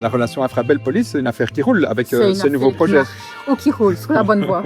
La relation Infrabel-Police, c'est une affaire qui roule avec ce nouveau projet. Ou qui roule, sur la bonne voie.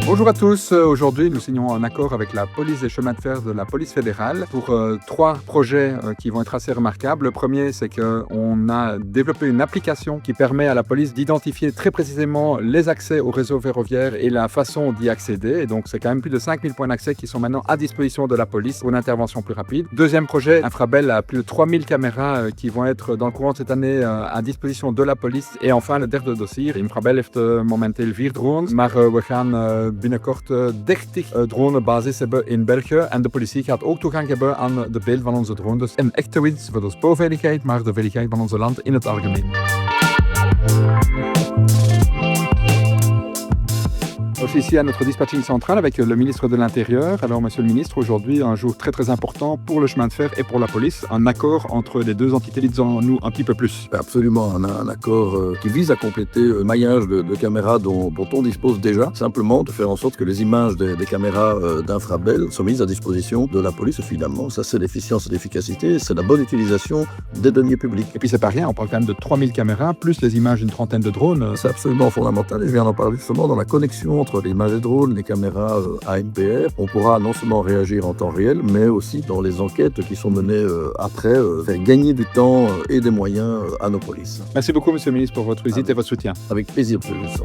Bonjour à tous, aujourd'hui nous signons un accord avec la police des chemins de fer de la police fédérale pour 3 projets qui vont être assez remarquables. Le premier, c'est qu'on a développé une application qui permet à la police d'identifier très précisément les accès au réseau ferroviaire et la façon d'y accéder. Et donc c'est quand même plus de 5000 points d'accès qui sont maintenant à disposition de la police pour une intervention plus rapide. Deuxième projet, Infrabel a plus de 3000 caméras qui vont être dans le courant de cette année à disposition de la police. Et enfin le derde dossier. Infrabel heeft momenteel 4 drones, maar we gaan binnenkort 30 dronebasis hebben in België. En de politie gaat ook toegang hebben aan de beelden van onze drone. Dus een echte winst voor de spoorveiligheid, maar de veiligheid van onze land in het algemeen. Je suis ici à notre dispatching central avec le ministre de l'Intérieur. Alors, monsieur le ministre, aujourd'hui, un jour très très important pour le chemin de fer et pour la police. Un accord entre les deux entités, disons-nous un petit peu plus. Absolument, on a un accord qui vise à compléter le maillage de caméras dont on dispose déjà. Simplement de faire en sorte que les images des caméras d'Infrabel soient mises à disposition de la police. Finalement, ça c'est l'efficience et l'efficacité, c'est la bonne utilisation des deniers publics. Et puis c'est pas rien, on parle quand même de 3000 caméras, plus les images d'une trentaine de drones. C'est absolument fondamental et je viens d'en parler justement dans la connexion entre l'image des drones, les caméras ANPR. On pourra non seulement réagir en temps réel, mais aussi dans les enquêtes qui sont menées après, faire gagner du temps et des moyens à nos polices. Merci beaucoup, monsieur le ministre, pour votre visite et votre soutien. Avec plaisir, monsieur le ministre.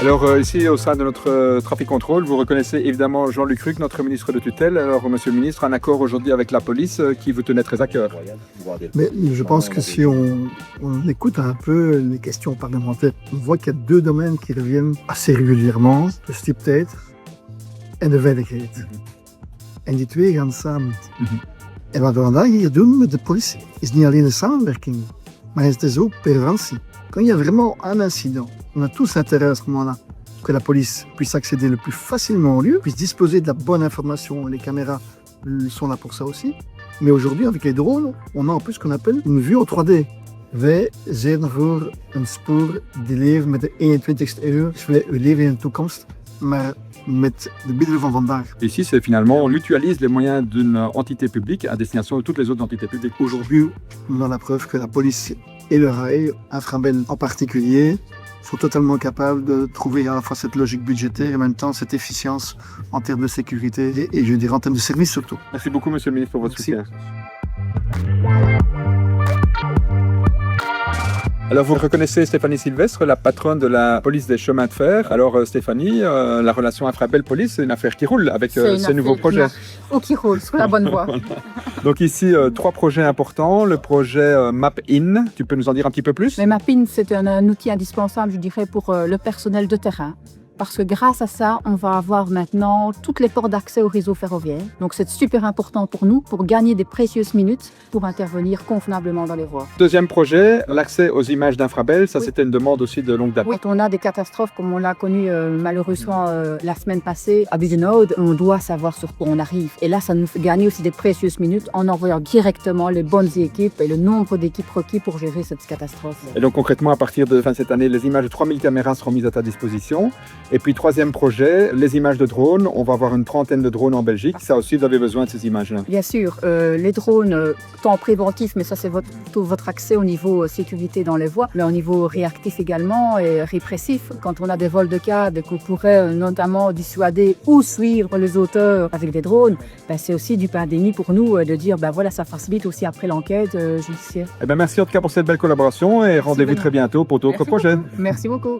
Alors ici au sein de notre trafic contrôle, vous reconnaissez évidemment Jean-Luc Ruck, notre ministre de tutelle. Alors monsieur le ministre, un accord aujourd'hui avec la police qui vous tenait très à cœur. Mais je pense que si on écoute un peu les questions parlementaires, on voit qu'il y a 2 domaines qui reviennent assez régulièrement, de stiptheid en de veiligheid. En die 2 gaan samen. En wat we vandaag hier doen met de politie is niet alleen de samenwerking, maar het is ook preventie. Quand il y a vraiment un incident, on a tous intérêt à ce moment-là que la police puisse accéder le plus facilement au lieu, puisse disposer de la bonne information. Les caméras sont là pour ça aussi. Mais aujourd'hui, avec les drones, on a en plus ce qu'on appelle une vue en 3D. Wij zijn voor een spoor die leven met de 21ste eeuw. Dus wij leven in de toekomst, maar met de middelen van vandaag. Ici, c'est finalement, on mutualise les moyens d'une entité publique à destination de toutes les autres entités publiques. Aujourd'hui, on a la preuve que la police et le RAI, Infrabel en particulier, sont totalement capables de trouver à la fois cette logique budgétaire et en même temps cette efficience en termes de sécurité et je dirais en termes de service surtout. Merci beaucoup, monsieur le ministre, pour votre soutien. Alors vous reconnaissez Stéphanie Sylvestre, la patronne de la police des chemins de fer. Alors Stéphanie, la relation Infrabel-Police, c'est une affaire qui roule avec ce nouveau projet. Ou qui roule, sur la bonne voie. Donc ici, 3 projets importants. Le projet MapIn, tu peux nous en dire un petit peu plus? Mais MapIn, c'est un outil indispensable, je dirais, pour le personnel de terrain. Parce que grâce à ça, on va avoir maintenant toutes les portes d'accès au réseau ferroviaire. Donc c'est super important pour nous, pour gagner des précieuses minutes, pour intervenir convenablement dans les voies. Deuxième projet, l'accès aux images d'Infrabel. Ça, c'était une demande aussi de longue date. Oui, quand on a des catastrophes comme on l'a connu malheureusement la semaine passée à Buzenhout, on doit savoir sur quoi on arrive. Et là, ça nous fait gagner aussi des précieuses minutes en envoyant directement les bonnes équipes et le nombre d'équipes requis pour gérer cette catastrophe. Et donc concrètement, à partir de fin de cette année, les images de 3000 caméras seront mises à ta disposition. Et puis troisième projet, les images de drones. On va avoir une trentaine de drones en Belgique. Ça aussi, vous avez besoin de ces images-là. Bien sûr, les drones, tant préventifs, mais ça c'est votre accès au niveau sécurité dans les voies, mais au niveau réactif également et répressif. Quand on a des vols de cadres qu'on pourrait notamment dissuader ou suivre les auteurs avec des drones, ben, c'est aussi du pain béni pour nous de dire ben voilà, ça facilite aussi après l'enquête judiciaire. Eh ben, merci en tout cas pour cette belle collaboration et rendez-vous très bientôt pour d'autres projets. Merci beaucoup.